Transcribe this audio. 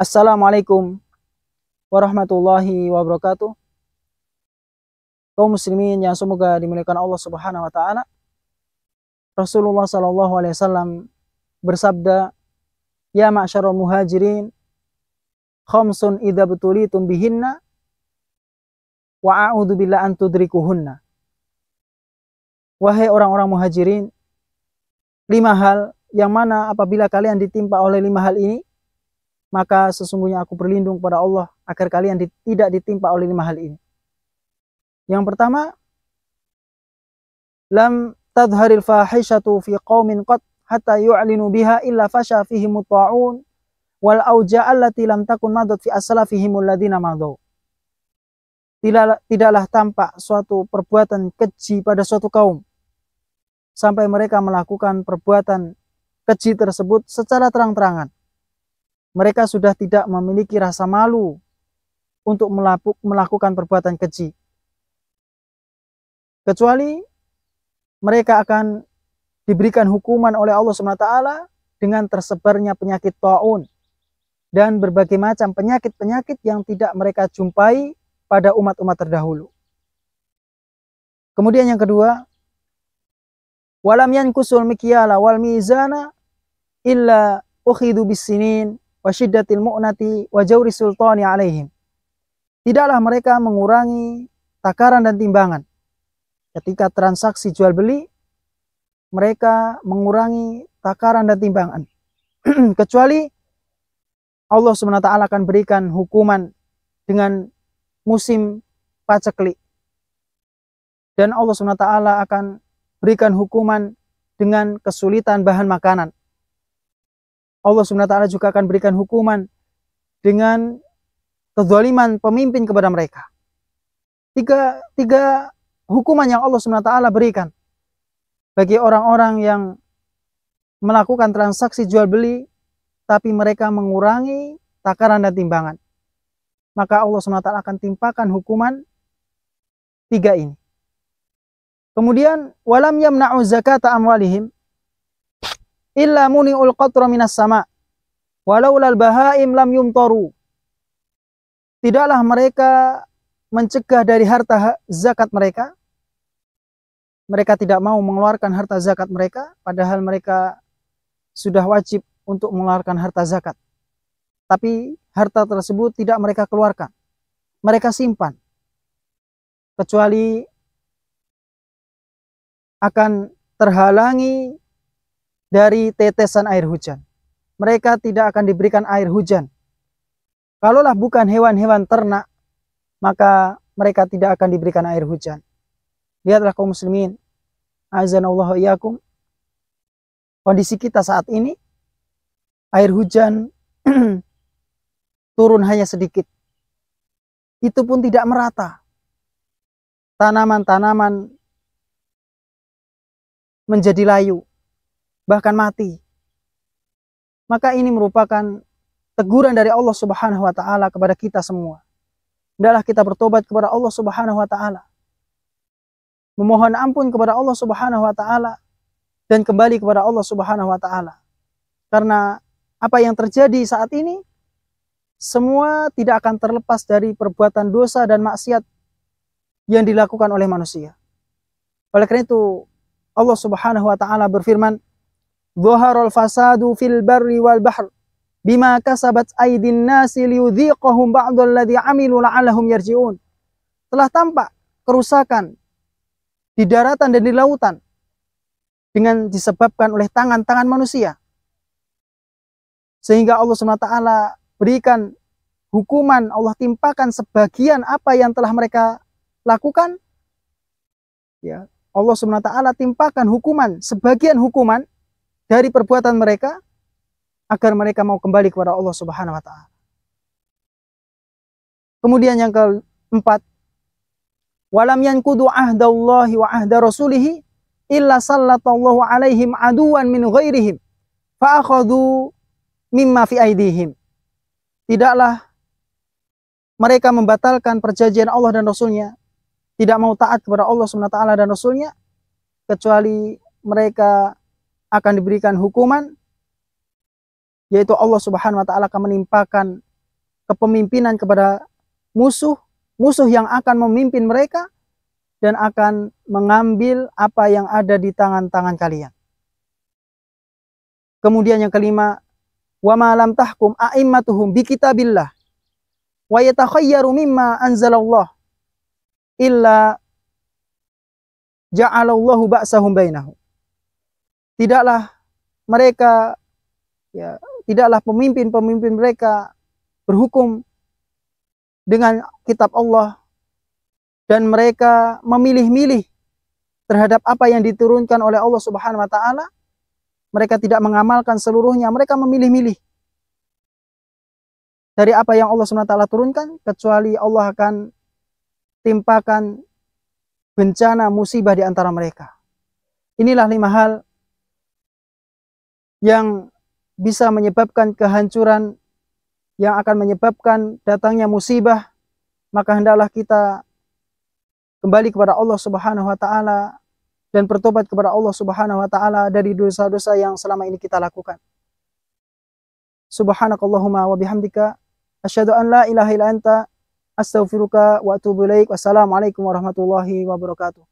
Assalamualaikum warahmatullahi wabarakatuh. Kaum muslimin yang semoga dimuliakan Allah Subhanahu wa taala. Rasulullah sallallahu alaihi wasallam bersabda, "Ya ma'syarul muhajirin, khamsun idza butulitum bihinna wa a'udzu billahi an tudrikuhunna." Wahai orang-orang muhajirin, 5 hal yang mana apabila kalian ditimpa oleh 5 hal ini, maka sesungguhnya aku berlindung kepada Allah agar kalian tidak ditimpa oleh 5 hal ini. Yang pertama, lam tadharil fahishatu fi qaumin qad hatta yu'linu biha illa fasha fihim ta'un wal auja allati lam takun madat fi aslafihim alladhina madaw. Tidaklah tampak suatu perbuatan keji pada suatu kaum sampai mereka melakukan perbuatan keji tersebut secara terang-terangan. Mereka sudah tidak memiliki rasa malu untuk melakukan perbuatan keji, kecuali mereka akan diberikan hukuman oleh Allah SWT dengan tersebarnya penyakit ta'un dan berbagai macam penyakit-penyakit yang tidak mereka jumpai pada umat-umat terdahulu. Kemudian yang kedua, walam yankusul mikyala wal mizana illa ukhidu bisinin wa syiddatil mu'nati wa jawri sultani alaihim. Tidaklah mereka mengurangi takaran dan timbangan. Ketika transaksi jual beli, mereka mengurangi takaran dan timbangan. Kecuali Allah SWT akan berikan hukuman dengan musim paceklik. Dan Allah SWT akan berikan hukuman dengan kesulitan bahan makanan. Allah SWT juga akan berikan hukuman dengan kezaliman pemimpin kepada mereka. Tiga hukuman yang Allah SWT berikan bagi orang-orang yang melakukan transaksi jual beli tapi mereka mengurangi takaran dan timbangan. Maka Allah SWT akan timpakan hukuman 3 ini. Kemudian walam yamna'u zakata amwalihim illa muni'ul qatra minas sama walaulal bahaim lam yumtaru. Tidaklah mereka mencegah dari harta zakat mereka. Mereka tidak mau mengeluarkan harta zakat mereka, padahal mereka sudah wajib untuk mengeluarkan harta zakat. Tapi harta tersebut tidak mereka keluarkan. Mereka simpan. Kecuali akan terhalangi dari tetesan air hujan. Mereka tidak akan diberikan air hujan. Kalaulah bukan hewan-hewan ternak, maka mereka tidak akan diberikan air hujan. Lihatlah kaum muslimin, azanallahu iyyakum, kondisi kita saat ini, air hujan turun hanya sedikit. Itu pun tidak merata. Tanaman-tanaman menjadi layu, bahkan mati. Maka ini merupakan teguran dari Allah Subhanahu wa taala kepada kita semua. Hendaklah kita bertobat kepada Allah Subhanahu wa taala. Memohon ampun kepada Allah Subhanahu wa taala dan kembali kepada Allah Subhanahu wa taala. Karena apa yang terjadi saat ini semua tidak akan terlepas dari perbuatan dosa dan maksiat yang dilakukan oleh manusia. Oleh karena itu Allah Subhanahu wa taala berfirman, "Dhaharul fasadu fil barri wal bahr bima kasabat aydin nasi liyudhiqahum ba'dal ladzi 'amilu la'allahum yarji'un." Telah tampak kerusakan di daratan dan di lautan dengan disebabkan oleh tangan-tangan manusia. Sehingga Allah SWT berikan hukuman, Allah timpakan sebagian apa yang telah mereka lakukan. Ya, Allah SWT timpakan hukuman, sebagian hukuman dari perbuatan mereka agar mereka mau kembali kepada Allah Subhanahu wa taala. Kemudian yang keempat, walam yankudu ahdallahi wa ahda rasulihi illa sallatallahu alaihim aduwan min ghairihim fa akhadhu mimma fi aidihim. Tidaklah mereka membatalkan perjanjian Allah dan Rasulnya, tidak mau taat kepada Allah SWT dan Rasulnya, kecuali mereka akan diberikan hukuman, yaitu Allah Subhanahu wa taala akan menimpakan kepemimpinan kepada musuh yang akan memimpin mereka dan akan mengambil apa yang ada di tangan-tangan kalian. Kemudian yang kelima, wa ma lam tahkum a'immatuhum bi kitabillah wa yatakhayyaru mimma anzalallah illa ja'alallahu ba'sahum bainahum. Tidaklah mereka, tidaklah pemimpin-pemimpin mereka berhukum dengan kitab Allah dan mereka memilih-milih terhadap apa yang diturunkan oleh Allah Subhanahu wa taala. Mereka tidak mengamalkan seluruhnya, mereka memilih-milih dari apa yang Allah Subhanahu wa taala turunkan, kecuali Allah akan timpakan bencana musibah di antara mereka. Inilah 5 hal yang bisa menyebabkan kehancuran, yang akan menyebabkan datangnya musibah. Maka hendaklah kita kembali kepada Allah Subhanahu wa taala dan bertobat kepada Allah Subhanahu wa taala dari dosa-dosa yang selama ini kita lakukan. Subhanakallahumma wa bihamdika asyhadu an la ilaha illa anta astaghfiruka wa atubu ilaik. Wassalamualaikum warahmatullahi wabarakatuh.